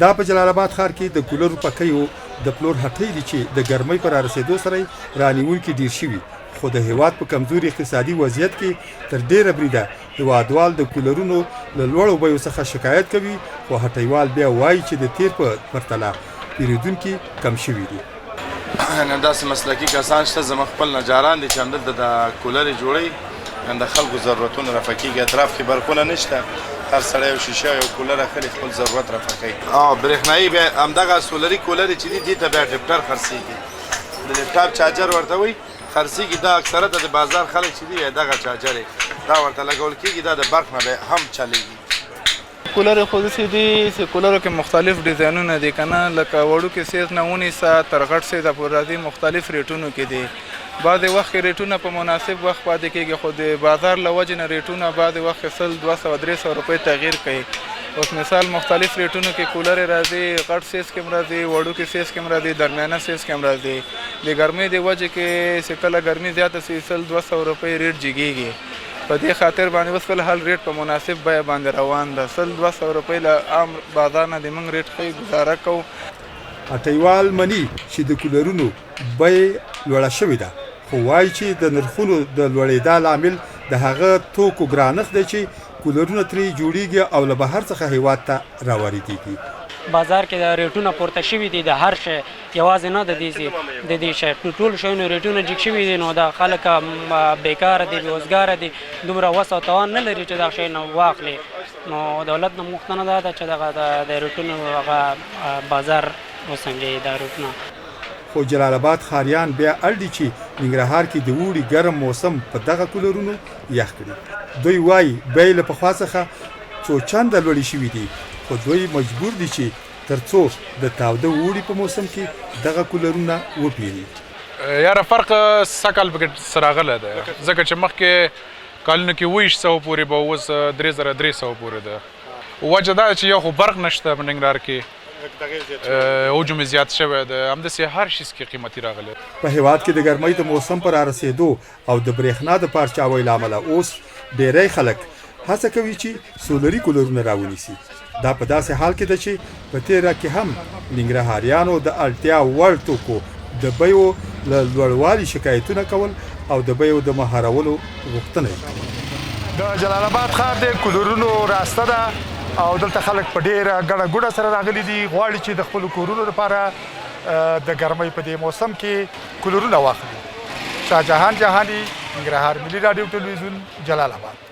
دا په جلال آباد ښار کې د کولر پکیو د پلور هټۍ دي چې د ګرمۍ پر رسیدو سره رانیونکي ډیر شوي، خو د هیواد په کمزوري اقتصادي وضعیت کې تر ډیره بریده هیوادوال د کولرونو له لوړو بیو څخه شکایت کوي، خو هټیوال بیا وایي چې د تیر په پرتله پیرودونکي کم شوي دي. نن داسې مسلکي کسان شته زموږ خپل نجاران دي چې همدلته د کولرې جوړوي، د خلکو ضرورتونه رفع کېږي. اطراف کې برقونه نشته، هر سړی یو شیشه یو کولر اخلي خپل ضرورت رفع کوي. برېښنایي بیا همدغه سولري کولرې چې دي دې ته بیا ډپټر خرڅېږي، د لیپټاپ چارجر ورته وایي خرڅېږي. دا اکثره د بازار خلک چې دي دغه چارجر دا ورته لګول کېږي، دا د برق نه بیا هم چلېږي. کولر خو داسې دي چې کولرو کې مختلف ډیزاینونه دي که نه، لکه وړوکې سیز نه ونیسه تر غټ سیزه پورې راځي، مختلف ریټونو کې دي. بعضې وخت کې ریټونه په مناسب وخت پاتې کېږي، خو د بازار له وجې نه ریټونه بعضې وخت کې 100 200 300 روپۍ تغییر کوي. اوس مثال مختلف ریټونو کې کولر راځي، غټ سیز کې هم راځي، وړوکې سیز کې هم راځي، درمیانه سیز کې هم راځي. د ګرمۍ د وجې کې چې کله ګرمي زیاته شي 100 200 روپۍ ریټ جګېږي. په دې خاطر باندې اوس فلحال ریټ په مناسب بیه باندې روان ده. 100 200 روپۍ له عام بازار نه د موږ ریټ ښه ګزاره کوو. هټیوال مني چې د کولرونو بیه لوړه شوې ده، خو وایي چې د نرخونو د لوړېدا لامل د هغه توکو ګرانښت دی چې کولرونه ترې جوړیږي او له بهر څخه هیواد ته راواردېږي. بازار کې د ریټونه پورته شوي دي د هر شی، یوازې نه د دې شی، ټول شیونو ریټونه جګ شوي دي. نو دا خلک بیکاره دي، بېوزګاره دي، دومره وس او توان نه لري چې دا شی نه واخلي. نو دولت نه غوښتنه دا ده چې دغه د ریټونو هغه بازار وسنجوي دا ریټونه. خو جلال آباد ښاریان بیا اړ دي چې ننګرهار کې د اوړي ګرم موسم په دغه کولرونو یخ کړي. دوی وایي بیې له پخوا څخه څو چنده لوړې شوي دي، خو دوی مجبور دي چې تر څو د تاوده اوړي په موسم کې دغه کولرونه وپېري. یاره فرق سږ کال پکې څه راغلی دی، ځکه چې مخکې کلونو کې 200 پورې به اوس 3300 پورې ده. وجه دا چې یو خو برق نشته په ننګرهار کې، حجم زیات شوی ده، همداسې هر شیز کې قیمتي راغلی. په هیواد کې د ګرمۍ د موسم پر رارسېدو او د برېښنا د پارچاوۍ له امله اوس ډېری خلک هڅه کوي چې سولري کولرونه راونیسي. دا په داسې حال کې ده چې په تېره کې هم ننګرهاریانو د اړتیا وړ توکو د بیو له لوړوالي شکایتونه کول او د بیو د مهارولو غوښتنه یې کوله. د جلال آباد ښار د کولرونو راسته ده او دلته خلک په ډېره ګڼه ګوڼه سره راغلي دي، غواړي چې د خپلو کورونو لپاره د ګرمۍ په دې موسم کې کولرونه واخلي. شاه جهان جهاني، ننګرهار ملي راډیو ټلویزیون، جلال آباد.